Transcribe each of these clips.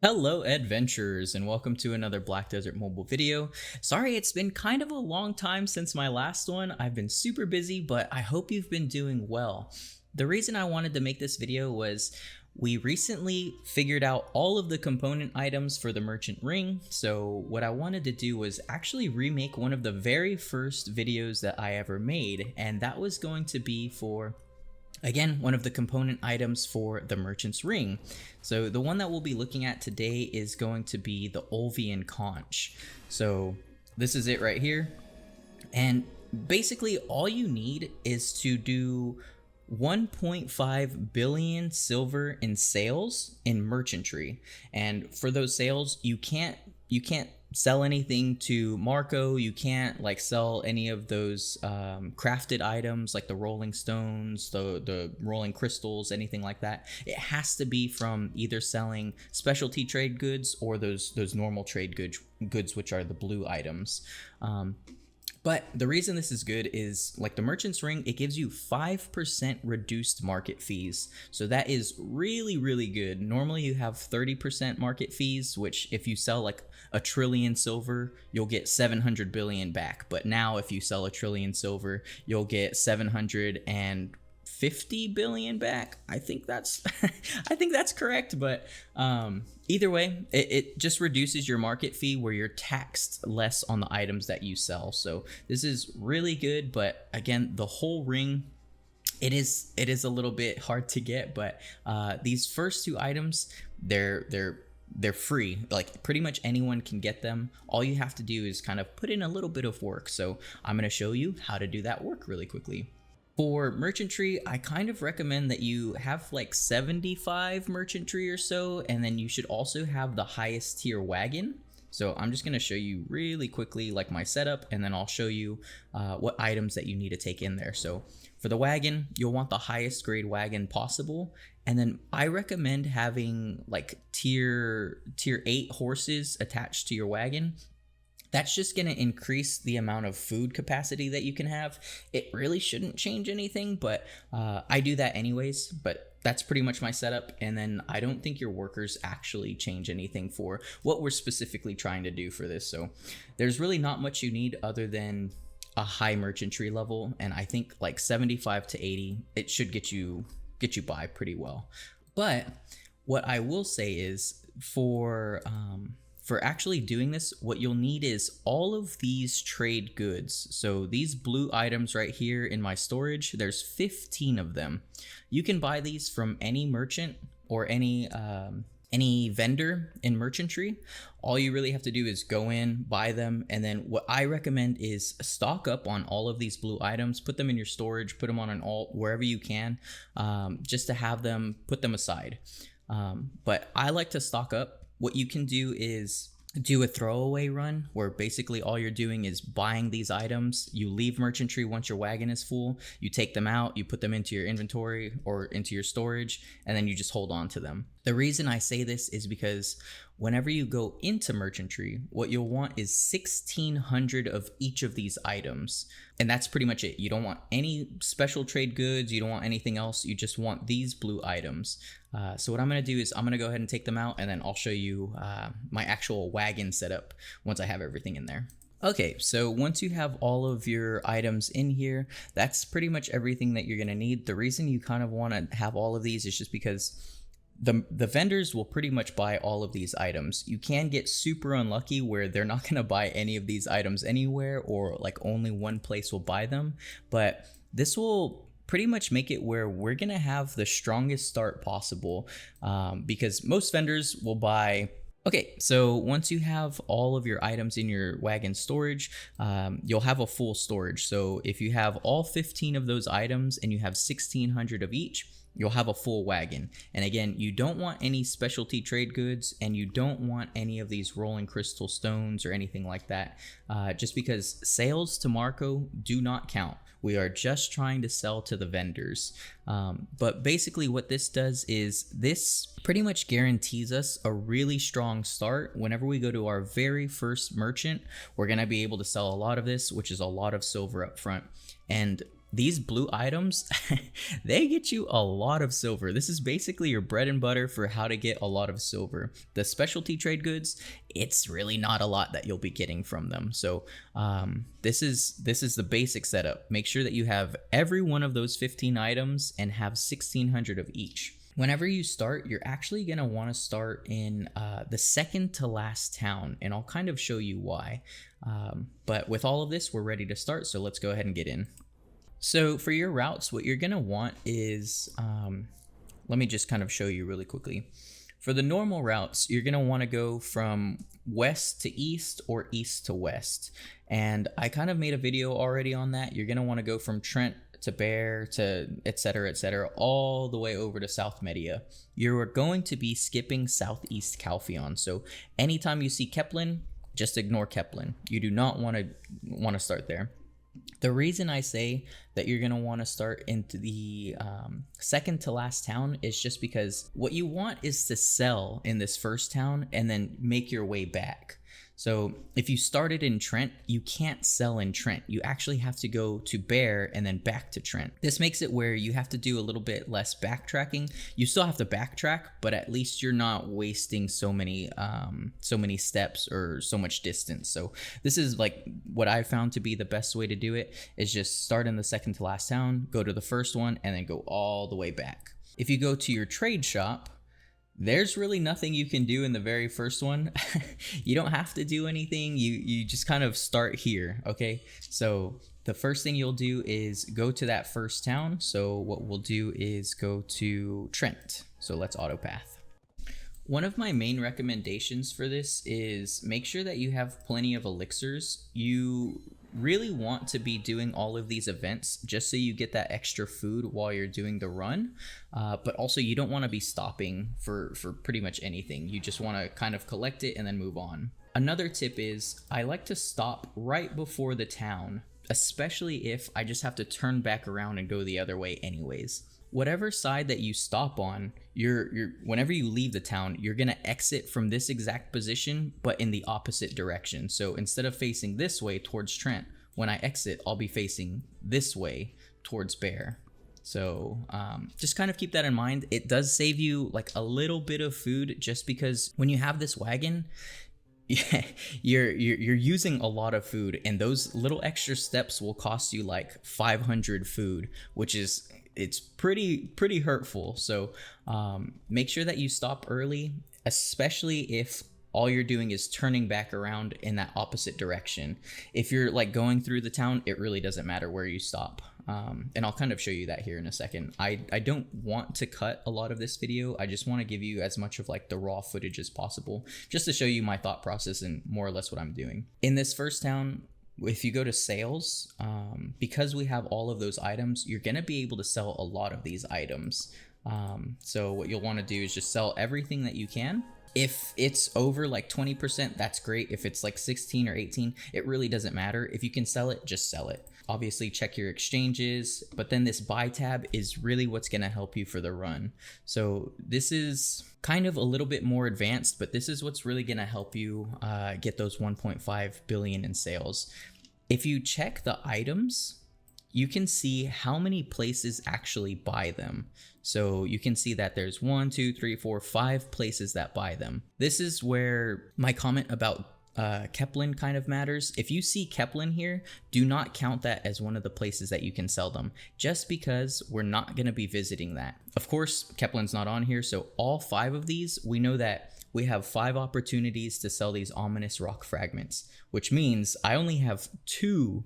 Hello adventurers and welcome to another Black Desert mobile video. Sorry it's been kind of a long time since my last one. I've been super busy, but I hope you've been doing well. The reason I wanted to make this video was we recently figured out all of the component items for the merchant ring. So what I wanted to do was actually remake one of the very first videos that I ever made, and that was going to be for, again, one of the component items for the merchant's ring. So the one that we'll be looking at today is going to be the Olvian Conch. So this is it right here. And basically all you need is to do 1.5 billion silver in sales in merchantry. And for those sales, you can't sell anything to Marco. You can't like sell any of those crafted items like the rolling stones, the rolling crystals, anything like that. It has to be from either selling specialty trade goods or those normal trade goods, which are the blue items. But the reason this is good is, like the merchant's ring, it gives you 5% reduced market fees. So that is really, really good. Normally you have 30% market fees, which if you sell like a trillion silver, you'll get 700 billion back. But now if you sell a trillion silver, you'll get 750 billion back. I think that's I think that's correct, but either way, it just reduces your market fee where you're taxed less on the items that you sell. So this is really good, but again, the whole ring, it is a little bit hard to get, but these first two items, they're free. Like pretty much anyone can get them. All you have to do is kind of put in a little bit of work. So I'm going to show you how to do that work really quickly. For merchantry, I kind of recommend that you have like 75 merchantry or so, and then you should also have the highest tier wagon. So I'm just going to show you really quickly like my setup, and then I'll show you what items that you need to take in there. So for the wagon, you'll want the highest grade wagon possible, and then I recommend having like tier 8 horses attached to your wagon. That's just going to increase the amount of food capacity that you can have. It really shouldn't change anything, but I do that anyways. But that's pretty much my setup. And then I don't think your workers actually change anything for what we're specifically trying to do for this. So there's really not much you need other than a high merchantry level. And I think like 75 to 80, it should get you by pretty well. But what I will say is for actually doing this, what you'll need is all of these trade goods. So these blue items right here in my storage, there's 15 of them. You can buy these from any merchant or any vendor in merchantry. All you really have to do is go in, buy them, and then what I recommend is stock up on all of these blue items, put them in your storage, put them on an alt wherever you can, just to have them, put them aside. But I like to stock up. What you can do is do a throwaway run where basically all you're doing is buying these items. You leave merchantry once your wagon is full, you take them out, you put them into your inventory or into your storage, and then you just hold on to them. The reason I say this is because whenever you go into merchantry, what you'll want is 1,600 of each of these items. And that's pretty much it. You don't want any special trade goods. You don't want anything else. You just want these blue items. So what I'm going to do is I'm going to go ahead and take them out, and then I'll show you my actual wagon setup once I have everything in there. Okay, so once you have all of your items in here, that's pretty much everything that you're going to need. The reason you kind of want to have all of these is just because the vendors will pretty much buy all of these items. You can get super unlucky where they're not going to buy any of these items anywhere, or like only one place will buy them. But this will pretty much make it where we're going to have the strongest start possible, because most vendors will buy. Okay, so once you have all of your items in your wagon storage, you'll have a full storage. So if you have all 15 of those items and you have 1,600 of each, you'll have a full wagon. And again, you don't want any specialty trade goods, and you don't want any of these rolling crystal stones or anything like that, just because sales to Marco do not count. We are just trying to sell to the vendors. But basically what this does is this pretty much guarantees us a really strong start. Whenever we go to our very first merchant, we're going to be able to sell a lot of this, which is a lot of silver up front. And these blue items, they get you a lot of silver. This is basically your bread and butter for how to get a lot of silver. The specialty trade goods, it's really not a lot that you'll be getting from them. So this is the basic setup. Make sure that you have every one of those 15 items and have 1,600 of each. Whenever you start, you're actually going to want to start in the second to last town, and I'll kind of show you why. But with all of this, we're ready to start, so let's go ahead and get in. So for your routes, what you're going to want is, let me just kind of show you really quickly. For the normal routes, you're going to want to go from west to east or east to west. And I kind of made a video already on that. You're going to want to go from Trent to Bear to etc., all the way over to South Media. You're going to be skipping Southeast Calpheon. So anytime you see Keplin, just ignore Keplin. You do not want to start there. The reason I say that you're going to want to start into the second to last town is just because what you want is to sell in this first town and then make your way back. So if you started in Trent, you can't sell in Trent. You actually have to go to Bear and then back to Trent. This makes it where you have to do a little bit less backtracking. You still have to backtrack, but at least you're not wasting so many steps or so much distance. So this is like what I found to be the best way to do it, is just start in the second to last town, go to the first one, and then go all the way back. If you go to your trade shop, there's really nothing you can do in the very first one. You don't have to do anything. You just kind of start here, okay? So the first thing you'll do is go to that first town. So what we'll do is go to Trent. So let's autopath. One of my main recommendations for this is make sure that you have plenty of elixirs. You really want to be doing all of these events just so you get that extra food while you're doing the run, but also you don't want to be stopping for pretty much anything. You just want to kind of collect it and then move on. Another tip is I like to stop right before the town, especially if I just have to turn back around and go the other way anyways. Whatever side that you stop on, whenever you leave the town, you're gonna exit from this exact position, but in the opposite direction. So instead of facing this way towards Trent, when I exit, I'll be facing this way towards Bear. So just kind of keep that in mind. It does save you like a little bit of food, just because when you have this wagon, yeah, you're using a lot of food, and those little extra steps will cost you like 500 food, which is, it's pretty hurtful. So make sure that you stop early, especially if all you're doing is turning back around in that opposite direction. If you're like going through the town, it really doesn't matter where you stop. And I'll kind of show you that here in a second. I don't want to cut a lot of this video. I just want to give you as much of like the raw footage as possible, just to show you my thought process and more or less what I'm doing. In this first town, if you go to sales, because we have all of those items, you're going to be able to sell a lot of these items. So what you'll want to do is just sell everything that you can. If it's over like 20%, that's great. If it's like 16 or 18, it really doesn't matter. If you can sell it, just sell it. Obviously check your exchanges, but then this buy tab is really what's going to help you for the run. So this is kind of a little bit more advanced, but this is what's really going to help you get those 1.5 billion in sales. If you check the items, you can see how many places actually buy them. So you can see that there's 1, 2, 3, 4, 5 places that buy them. This is where my comment about Keplin kind of matters. If you see Keplin here, do not count that as one of the places that you can sell them, just because we're not going to be visiting that. Of course, Keplin's not on here, so all 5 of these, we know that we have 5 opportunities to sell these ominous rock fragments, which means I only have 2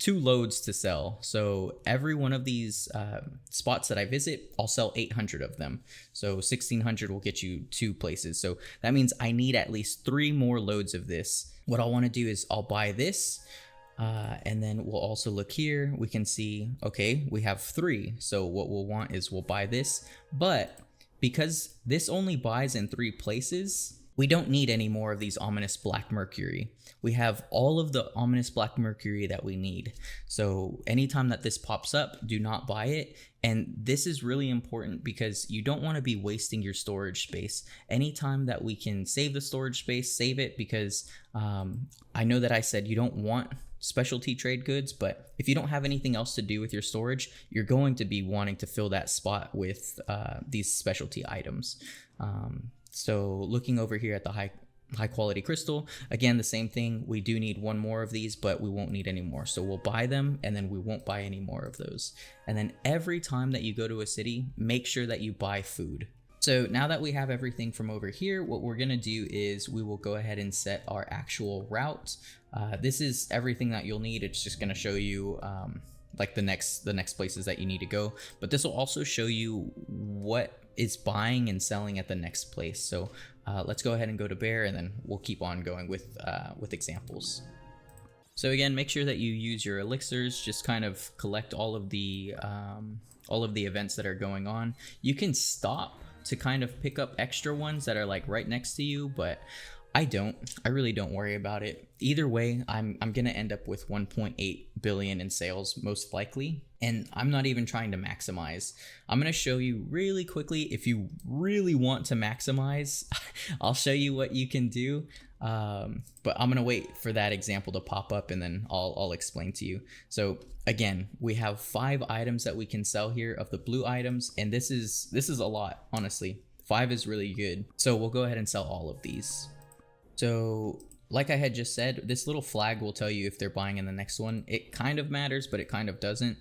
loads to sell. So every one of these spots that I visit, I'll sell 800 of them. So 1600 will get you 2 places. So that means I need at least 3 more loads of this. What I'll want to do is I'll buy this, and then we'll also look here. We can see, okay, we have 3. So what we'll want is we'll buy this, but because this only buys in 3 places, we don't need any more of these ominous black mercury. We have all of the ominous black mercury that we need. So anytime that this pops up, do not buy it. And this is really important because you don't want to be wasting your storage space. Anytime that we can save the storage space, save it, because I know that I said you don't want specialty trade goods, but if you don't have anything else to do with your storage, you're going to be wanting to fill that spot with these specialty items. So looking over here at the high quality crystal, again, the same thing. We do need one more of these, but we won't need any more. So we'll buy them and then we won't buy any more of those. And then every time that you go to a city, make sure that you buy food. So now that we have everything from over here, what we're gonna do is we will go ahead and set our actual route. This is everything that you'll need. It's just gonna show you like the next places that you need to go, but this will also show you what is buying and selling at the next place. So let's go ahead and go to Bear, and then we'll keep on going with examples. So again, make sure that you use your elixirs. Just kind of collect all of the events that are going on. You can stop to kind of pick up extra ones that are like right next to you, but I really don't worry about it. Either way, I'm gonna end up with 1.8 billion in sales most likely, and I'm not even trying to maximize. I'm gonna show you really quickly. If you really want to maximize, I'll show you what you can do. But I'm gonna wait for that example to pop up, and then I'll explain to you. So again, we have 5 items that we can sell here of the blue items, and this is a lot, honestly. 5 is really good. So we'll go ahead and sell all of these. So like I had just said, this little flag will tell you if they're buying in the next one. It kind of matters, but it kind of doesn't.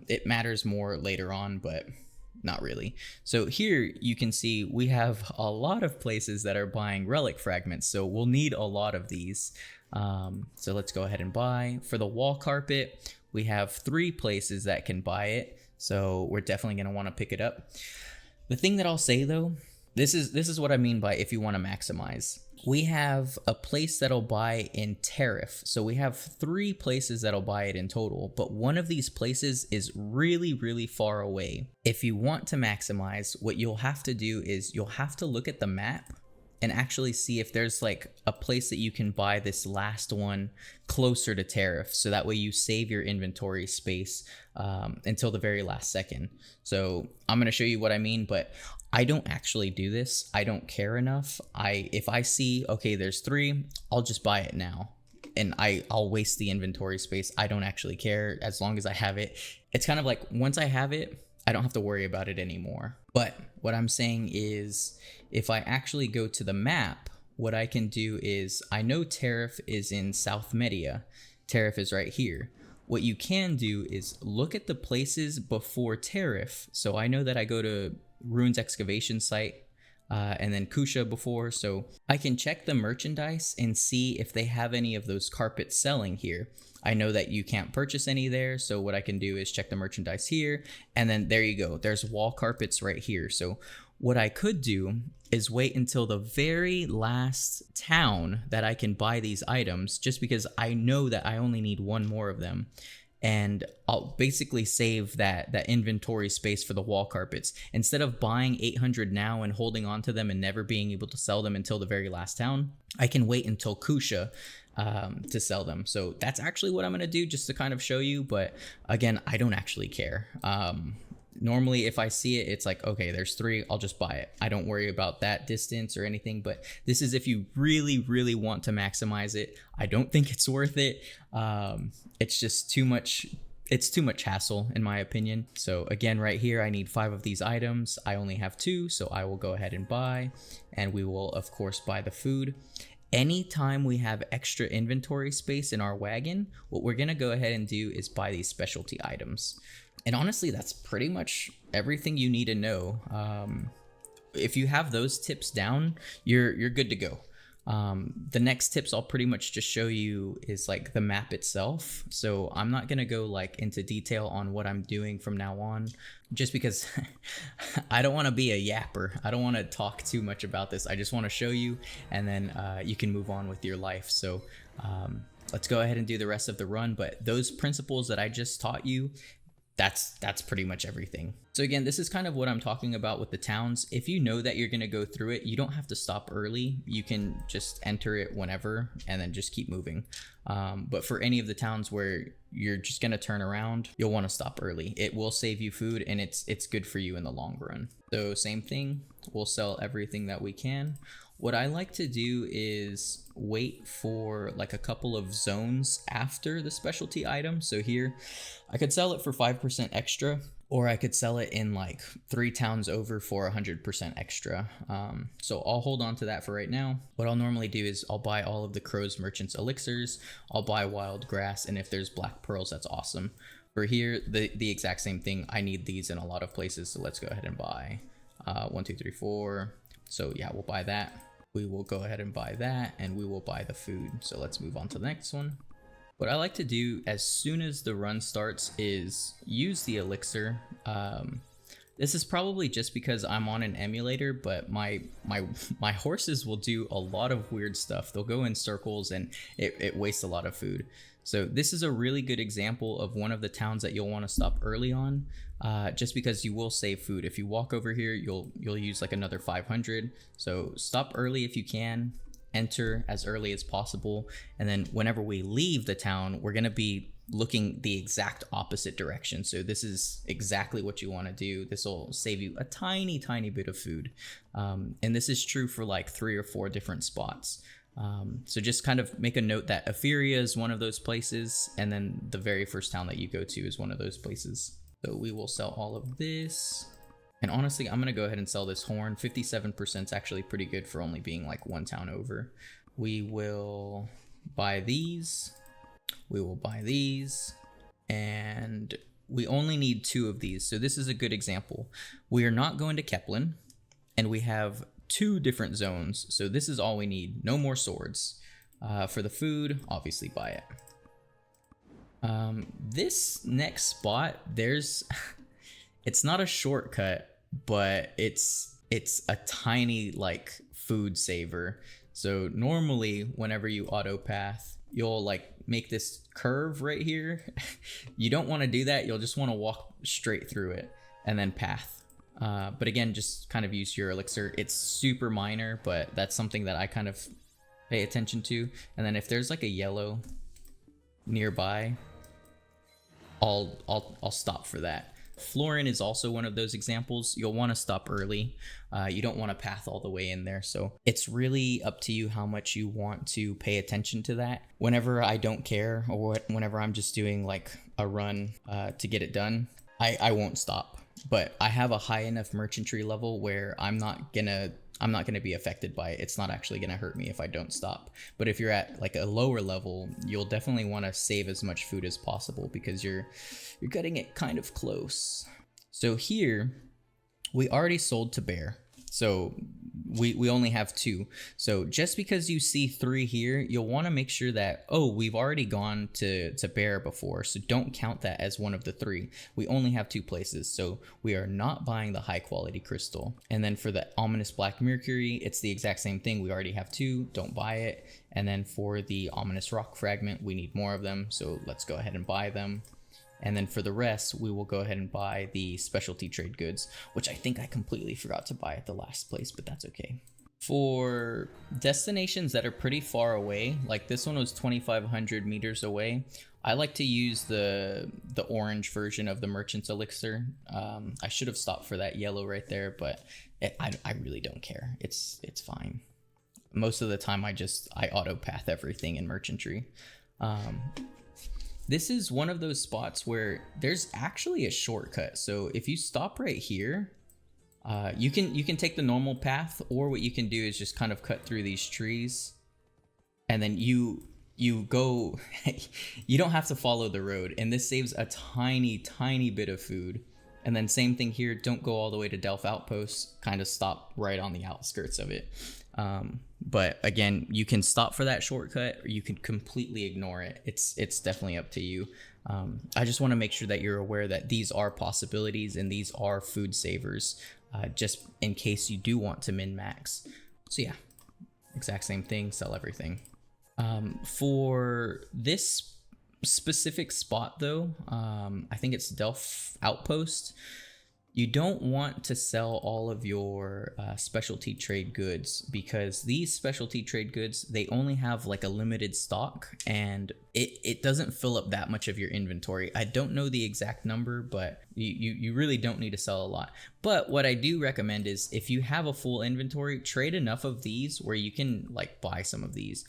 It matters more later on, but not really. So here you can see we have a lot of places that are buying relic fragments, so we'll need a lot of these. So let's go ahead and buy. For the wall carpet, we have 3 places that can buy it, so we're definitely going to want to pick it up. The thing that I'll say though, this is what I mean by if you want to maximize. We have a place that'll buy in tariff. So we have 3 places that'll buy it in total, but one of these places is really, really far away. If you want to maximize, what you'll have to do is you'll have to look at the map and actually see if there's like a place that you can buy this last one closer to tariff. So that way you save your inventory space until the very last second. So I'm going to show you what I mean, but I don't actually do this. I don't care enough. If I see, okay, there's 3, I'll just buy it now. And I'll waste the inventory space. I don't actually care as long as I have it. It's kind of like once I have it, I don't have to worry about it anymore. But what I'm saying is if I actually go to the map, what I can do is I know tariff is in South Media. Tariff is right here. What you can do is look at the places before tariff. So I know that I go to Ruins excavation site and then Kusha before, so I can check the merchandise and see if they have any of those carpets selling here. I know that you can't purchase any there, so what I can do is check the merchandise here, and then there you go, there's wall carpets right here. So what I could do is wait until the very last town that I can buy these items, just because I know that I only need 1 more of them. And I'll basically save that inventory space for the wall carpets. Instead of buying 800 now and holding on to them and never being able to sell them until the very last town, I can wait until Kusha to sell them. So that's actually what I'm going to do, just to kind of show you. But again, I don't actually care. Normally, if I see it, it's like, okay, there's 3, I'll just buy it. I don't worry about that distance or anything, but this is if you really, really want to maximize it. I don't think it's worth it. It's just too much. It's too much hassle in my opinion. So again, right here, I need 5 of these items. I only have 2, so I will go ahead and buy, and we will of course buy the food. Anytime we have extra inventory space in our wagon, what we're gonna go ahead and do is buy these specialty items. And honestly, that's pretty much everything you need to know. If you have those tips down, you're good to go. The next tips I'll pretty much just show you is like the map itself. So I'm not gonna go like into detail on what I'm doing from now on, just because I don't want to be a yapper. I don't want to talk too much about this. I just want to show you, and then you can move on with your life. So let's go ahead and do the rest of the run. But those principles that I just taught you, that's pretty much everything. So again, this is kind of what I'm talking about with the towns. If you know that you're going to go through it, you don't have to stop early. You can just enter it whenever and then just keep moving. But for any of the towns where you're just going to turn around, you'll want to stop early. It will save you food, and it's good for you in the long run. So same thing, we'll sell everything that we can. What I like to do is wait for like a couple of zones after the specialty item. So here, I could sell it for 5% extra, or I could sell it in like 3 towns over for 100% extra. So I'll hold on to that for right now. What I'll normally do is I'll buy all of the Crow's Merchant's elixirs, I'll buy wild grass, and if there's black pearls, that's awesome. For here, the exact same thing. I need these in a lot of places, so let's go ahead and buy 1, 2, 3, 4. So yeah, we'll buy that. We will go ahead and buy that, and we will buy the food. So let's move on to the next one. What I like to do as soon as the run starts is use the elixir. This is probably just because I'm on an emulator, but my horses will do a lot of weird stuff. They'll go in circles and it wastes a lot of food. So this is a really good example of one of the towns that you'll want to stop early on, just because you will save food. If you walk over here, you'll use like another 500. So stop early if you can, enter as early as possible, and then whenever we leave the town, we're going to be looking the exact opposite direction. So this is exactly what you want to do. This will save you a tiny bit of food, and this is true for like 3 or 4 different spots. So just kind of make a note that Etheria is one of those places, and then the very first town that you go to is one of those places. So we will sell all of this. And honestly, I'm going to go ahead and sell this horn. 57% is actually pretty good for only being like 1 town over. We will buy these. We will buy these. And we only need 2 of these. So this is a good example. We are not going to Keplin, and we have 2 different zones. So this is all we need. No more swords. For the food, obviously buy it. This next spot, there's... It's not a shortcut, but it's a tiny like food saver. So normally whenever you auto path, you'll like make this curve right here. You don't want to do that. You'll just want to walk straight through it and then path. But again, just kind of use your elixir. It's super minor, but that's something that I kind of pay attention to. And then if there's like a yellow nearby, I'll stop for that. Florin is also one of those examples. You'll want to stop early. You don't want to path all the way in there. So it's really up to you how much you want to pay attention to that. Whenever I don't care, or whenever I'm just doing like a run to get it done, I won't stop. But I have a high enough merchantry level where I'm not gonna be affected by it. It's not actually gonna hurt me if I don't stop. But if you're at like a lower level, you'll definitely want to save as much food as possible because you're cutting it kind of close. So here, we already sold to Bear. So we only have 2. So just because you see 3 here, you'll want to make sure that, oh, we've already gone to Bear before. So don't count that as one of the 3. We only have 2 places. So we are not buying the high quality crystal. And then for the ominous black mercury, it's the exact same thing. We already have 2. Don't buy it. And then for the ominous rock fragment, we need more of them. So let's go ahead and buy them. And then for the rest, we will go ahead and buy the specialty trade goods, which I think I completely forgot to buy at the last place, but that's okay. For destinations that are pretty far away, like this one was 2,500 meters away, I like to use the orange version of the Merchant's Elixir. I should have stopped for that yellow right there, but I really don't care. It's fine. Most of the time, I auto path everything in merchantry. This is one of those spots where there's actually a shortcut. So if you stop right here, you can take the normal path, or what you can do is just kind of cut through these trees, and then you go. You don't have to follow the road, and this saves a tiny bit of food. And then same thing here. Don't go all the way to Delph Outpost. Kind of stop right on the outskirts of it. But again, you can stop for that shortcut, or you can completely ignore it. It's definitely up to you. I just want to make sure that you're aware that these are possibilities and these are food savers, just in case you do want to min-max. So yeah, exact same thing, sell everything. For this specific spot though, I think it's Delph Outpost. You don't want to sell all of your specialty trade goods, because these specialty trade goods, they only have like a limited stock, and it doesn't fill up that much of your inventory. I don't know the exact number, but you really don't need to sell a lot. But what I do recommend is, if you have a full inventory, trade enough of these where you can like buy some of these.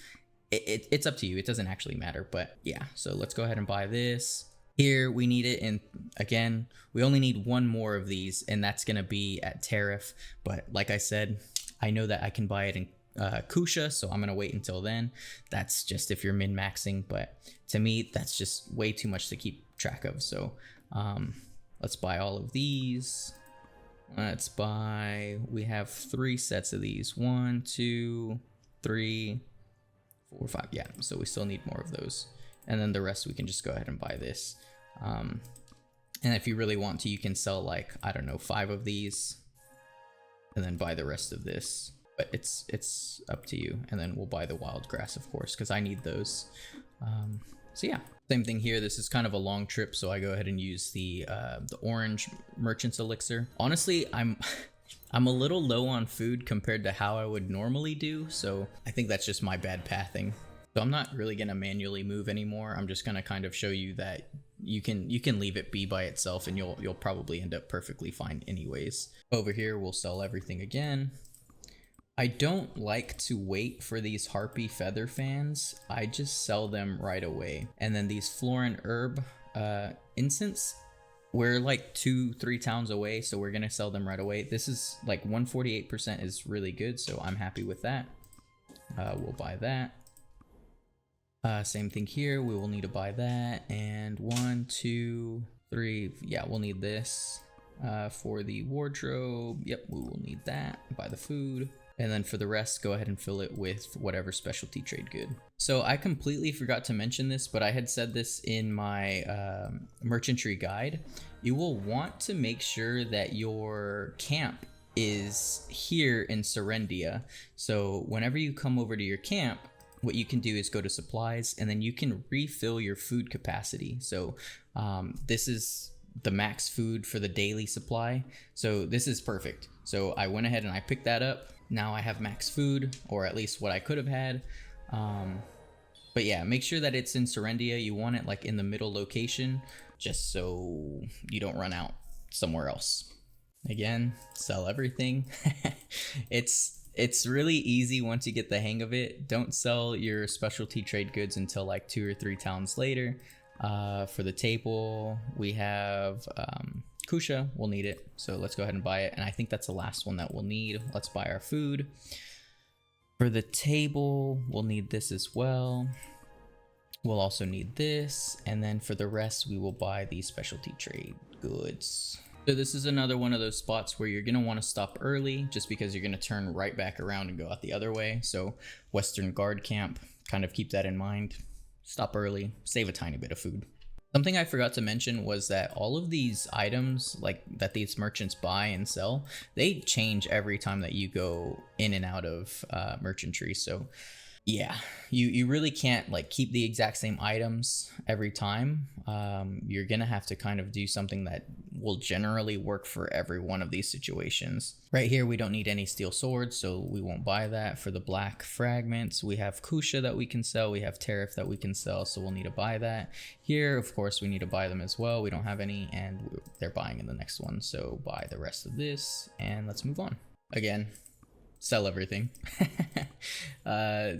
It's up to you. It doesn't actually matter, but yeah. So let's go ahead and buy this. Here we need it, and again, we only need one more of these, and that's gonna be at tariff. But like I said, I know that I can buy it in Kusha, so I'm gonna wait until then. That's just if you're min-maxing, but to me, that's just way too much to keep track of. So let's buy all of these. Let's buy, we have 3 sets of these. 1, 2, 3, 4, 5. Yeah, so we still need more of those. And then the rest we can just go ahead and buy this. And if you really want to, you can sell like, I don't know, 5 of these and then buy the rest of this. But it's up to you. And then we'll buy the wild grass, of course, because I need those. So yeah, same thing here. This is kind of a long trip, so I go ahead and use the orange merchant's elixir. Honestly, I'm a little low on food compared to how I would normally do, so I think that's just my bad pathing. So I'm not really gonna manually move anymore. I'm just gonna kind of show you that you can leave it be by itself, and you'll probably end up perfectly fine anyways. Over here, we'll sell everything again. I don't like to wait for these harpy feather fans. I just sell them right away. And then these florin herb incense, we're like 2-3 towns away, so we're gonna sell them right away. This is like 148% is really good, so I'm happy with that. We'll buy that. Same thing here, we will need to buy that. And 1, 2, 3, yeah, we'll need this. For the wardrobe, yep, we will need that. Buy the food. And then for the rest, go ahead and fill it with whatever specialty trade good. So I completely forgot to mention this, but I had said this in my merchantry guide. You will want to make sure that your camp is here in Serendia. So whenever you come over to your camp, what you can do is go to supplies, and then you can refill your food capacity. So this is the max food for the daily supply. So this is perfect. So I went ahead and I picked that up. Now I have max food, or at least what I could have had. But yeah, make sure that it's in Serendia. You want it like in the middle location, just so you don't run out somewhere else. Again, sell everything. It's really easy once you get the hang of it. Don't sell your specialty trade goods until like 2 or 3 towns later. For the table, we have Kusha, we'll need it. So let's go ahead and buy it. And I think that's the last one that we'll need. Let's buy our food. For the table, we'll need this as well. We'll also need this. And then for the rest, we will buy the specialty trade goods. So this is another one of those spots where you're going to want to stop early, just because you're going to turn right back around and go out the other way. So Western Guard Camp, kind of keep that in mind. Stop early, save a tiny bit of food. Something I forgot to mention was that all of these items like that these merchants buy and sell, they change every time that you go in and out of merchantry. So yeah, you really can't like keep the exact same items every time. You're gonna have to kind of do something that will generally work for every one of these situations. Right here, we don't need any steel swords, so we won't buy that. For the black fragments, we have Kusha that we can sell, we have Tariff that we can sell, so we'll need to buy that. Here, of course, we need to buy them as well. We don't have any, and they're buying in the next one, so buy the rest of this, and let's move on. Again, sell everything.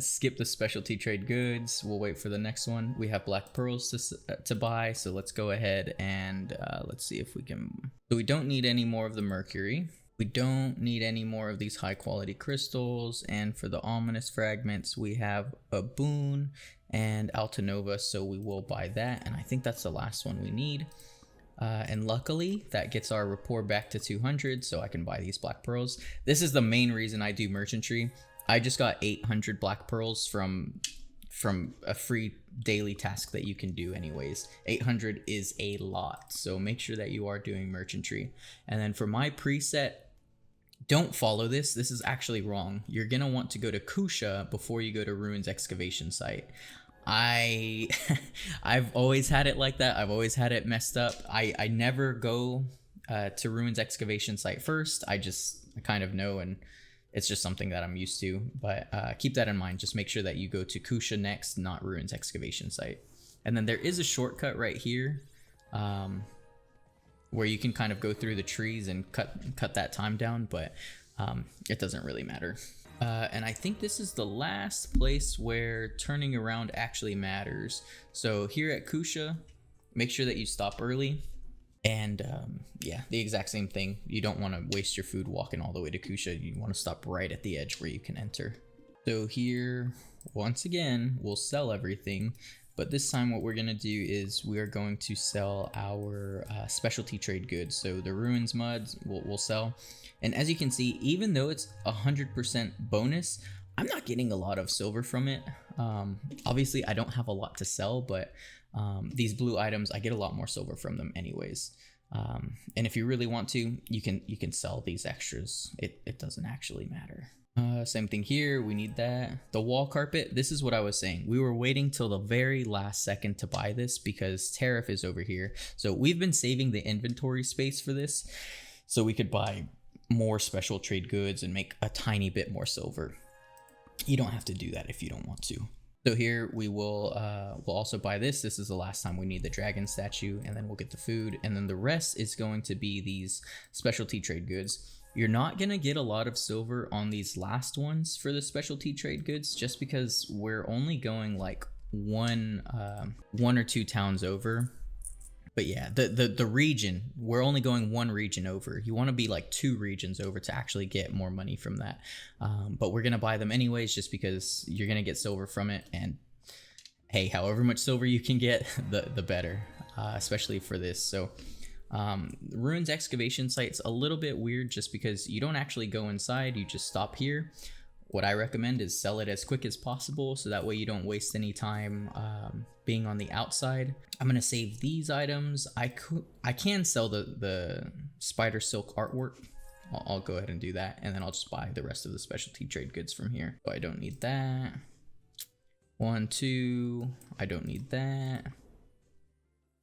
Skip the specialty trade goods. We'll wait for the next one. We have black pearls to buy, so let's go ahead and let's see if we can. So we don't need any more of the mercury. We don't need any more of these high quality crystals. And for the ominous fragments, we have a boon and Altanova, so we will buy that. And I think that's the last one we need. And luckily that gets our rapport back to 200, so I can buy these black pearls. This is the main reason I do merchantry. I just got 800 black pearls from a free daily task that you can do anyways. 800 is a lot, so make sure that you are doing merchantry. And then for my preset, don't follow this. This is actually wrong. You're gonna want to go to Kusha before you go to Ruins excavation site. I've always had it like that. I've always had it messed up. I never go to Ruins excavation site first. I kind of know, and it's just something that I'm used to, but keep that in mind. Just make sure that you go to Kusha next, not Ruins excavation site. And then there is a shortcut right here where you can kind of go through the trees and cut that time down, but it doesn't really matter. And I think this is the last place where turning around actually matters. So here at Kusha, make sure that you stop early. And yeah, the exact same thing. You don't want to waste your food walking all the way to Kusha. You want to stop right at the edge where you can enter. So here, once again, we'll sell everything. But this time what we're going to do is we are going to sell our specialty trade goods. So the Ruins muds we'll sell. And as you can see, even though it's 100% bonus, I'm not getting a lot of silver from it. Obviously, I don't have a lot to sell, but these blue items, I get a lot more silver from them anyways. And if you really want to, you can sell these extras. It doesn't actually matter. Same thing here, we need that. The wall carpet, this is what I was saying. We were waiting till the very last second to buy this because tariff is over here. So we've been saving the inventory space for this so we could buy more special trade goods and make a tiny bit more silver. You don't have to do that if you don't want to. So here we will we'll also buy this. This is the last time we need the dragon statue, and then we'll get the food, and then the rest is going to be these specialty trade goods. You're not gonna get a lot of silver on these last ones for the specialty trade goods, just because we're only going like one or two towns over. But yeah, the region, we're only going one region over. You want to be like 2 regions over to actually get more money from that. But we're gonna buy them anyways, just because you're gonna get silver from it. And hey, however much silver you can get, the better, especially for this. So Ruins excavation site's a little bit weird just because you don't actually go inside, you just stop here. What I recommend is sell it as quick as possible so that way you don't waste any time being on the outside. I'm gonna save these items. I can sell the spider silk artwork. I'll go ahead and do that, and then I'll just buy the rest of the specialty trade goods from here. So I don't need that. 1, 2, I don't need that.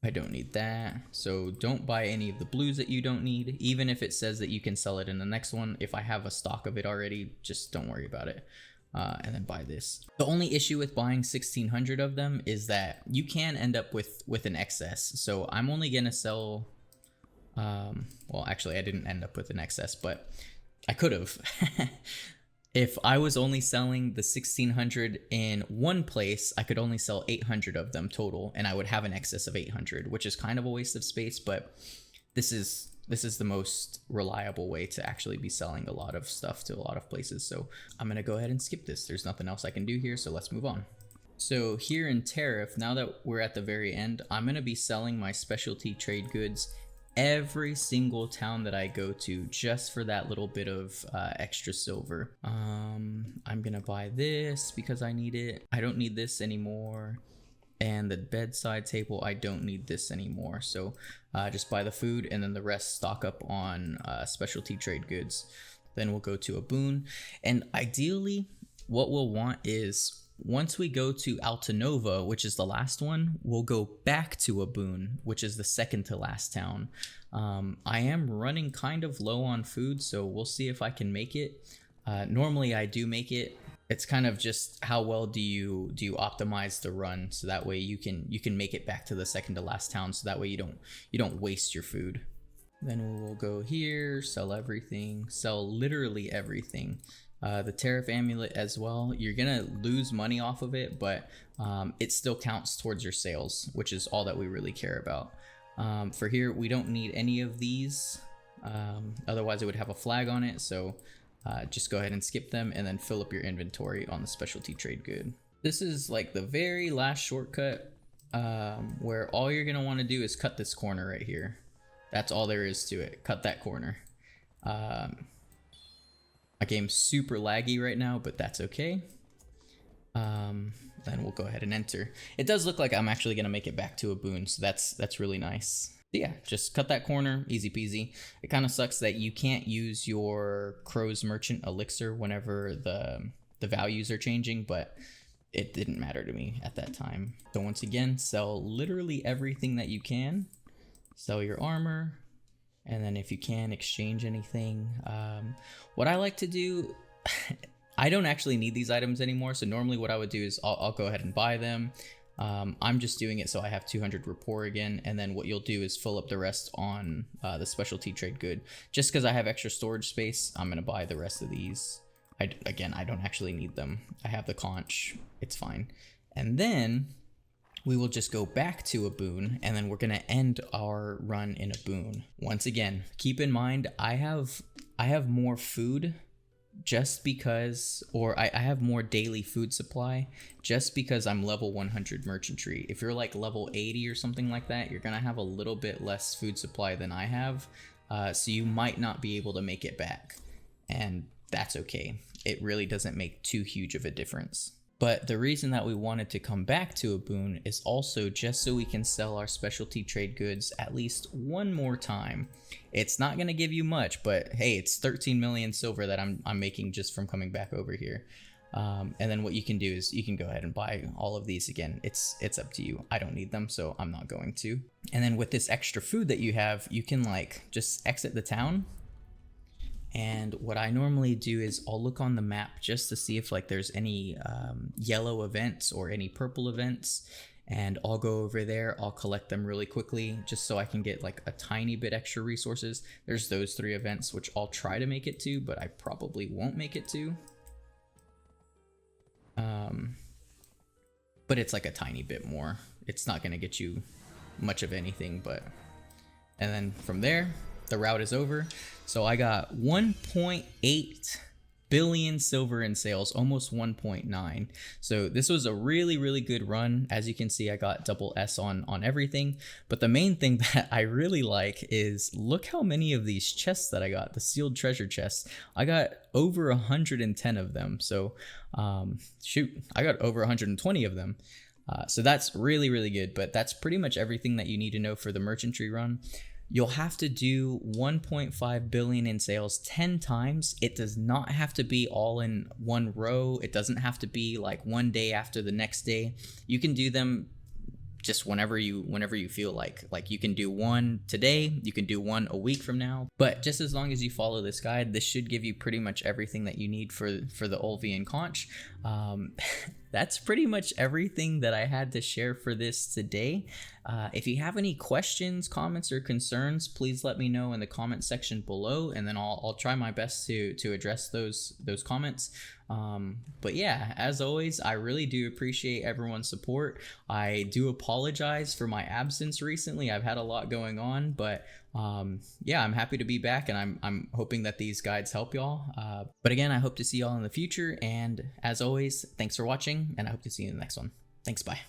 I don't need that. So don't buy any of the blues that you don't need, even if it says that you can sell it in the next one. If I have a stock of it already, just don't worry about it. And then buy this. The only issue with buying 1600 of them is that you can end up with an excess. So I'm only gonna sell, well, actually I didn't end up with an excess, but I could have. If I was only selling the 1600 in one place, I could only sell 800 of them total, and I would have an excess of 800, which is kind of a waste of space, but this is the most reliable way to actually be selling a lot of stuff to a lot of places. So I'm gonna go ahead and skip this. There's nothing else I can do here, so let's move on. So here in Tariff, now that we're at the very end, I'm gonna be selling my specialty trade goods every single town that I go to, just for that little bit of extra silver. I'm gonna buy this because I need it. I don't need this anymore. And the bedside table, I don't need this anymore. So just buy the food, and then the rest stock up on specialty trade goods. Then we'll go to a boon. And ideally, what we'll want is, once we go to Altanova, which is the last one, we'll go back to a boon, which is the second to last town. I am running kind of low on food, so we'll see if I can make it. Normally I do make it. It's kind of just how well do you optimize the run, so that way you can make it back to the second to last town, so that way you don't waste your food. Then we'll go here, sell everything, sell literally everything. The Tariff Amulet as well, you're gonna lose money off of it, but it still counts towards your sales, which is all that we really care about. For here, we don't need any of these, otherwise it would have a flag on it, so just go ahead and skip them, and then fill up your inventory on the specialty trade good. This is like the very last shortcut, where all you're gonna want to do is cut this corner right here. That's all there is to it. Cut that corner. My game's super laggy right now, but that's okay. Then we'll go ahead and enter. It does look like I'm actually gonna make it back to a boon, so that's really nice. So yeah, just cut that corner, easy peasy. It kind of sucks that you can't use your Crow's Merchant elixir whenever the values are changing, but it didn't matter to me at that time. So once again, sell literally everything that you can. Sell your armor, And then if you can exchange anything, what I like to do, I don't actually need these items anymore. So normally what I would do is I'll go ahead and buy them. I'm just doing it so I have 200 rapport again, and then what you'll do is fill up the rest on the specialty trade good. Just because I have extra storage space, I'm gonna buy the rest of these. Again, I don't actually need them. I have the conch, it's fine. And then we will just go back to a boon, and then we're gonna end our run in a boon. Once again, keep in mind I have more food just because, or I have more daily food supply just because I'm level 100 merchantry. If you're like level 80 or something like that, you're gonna have a little bit less food supply than I have, so you might not be able to make it back, and that's okay. It really doesn't make too huge of a difference. But the reason that we wanted to come back to a boon is also just so we can sell our specialty trade goods at least one more time. It's not going to give you much, but hey, it's 13 million silver that I'm making just from coming back over here. And then what you can do is you can go ahead and buy all of these again. It's up to you. I don't need them, so I'm not going to. And then with this extra food that you have, you can like just exit the town. And what I normally do is I'll look on the map just to see if like there's any yellow events or any purple events, and I'll go over there, I'll collect them really quickly just so I can get like a tiny bit extra resources. There's those 3 events which I'll try to make it to, but I probably won't make it to. But it's like a tiny bit more. It's not gonna get you much of anything, but, and then from there, the route is over. So I got 1.8 billion silver in sales, almost 1.9. So this was a really good run. As you can see, I got double S on everything. But the main thing that I really like is look how many of these chests that I got, the sealed treasure chests. I got over 110 of them. So shoot, I got over 120 of them. So that's really good. But that's pretty much everything that you need to know for the merchantry run. You'll have to do 1.5 billion in sales 10 times. It does not have to be all in one row. It doesn't have to be like one day after the next day. You can do them just whenever you feel like you can do one today, you can do one a week from now. But just as long as you follow this guide, this should give you pretty much everything that you need for the Olvian Conch. That's pretty much everything that I had to share for this today. If you have any questions, comments, or concerns, please let me know in the comment section below, and then I'll try my best to address those comments. But yeah, as always, I really do appreciate everyone's support. I do apologize for my absence recently. I've had a lot going on, but yeah, I'm happy to be back, and I'm hoping that these guides help y'all. But again, I hope to see y'all in the future, and as always, thanks for watching, and I hope to see you in the next one. Thanks, bye.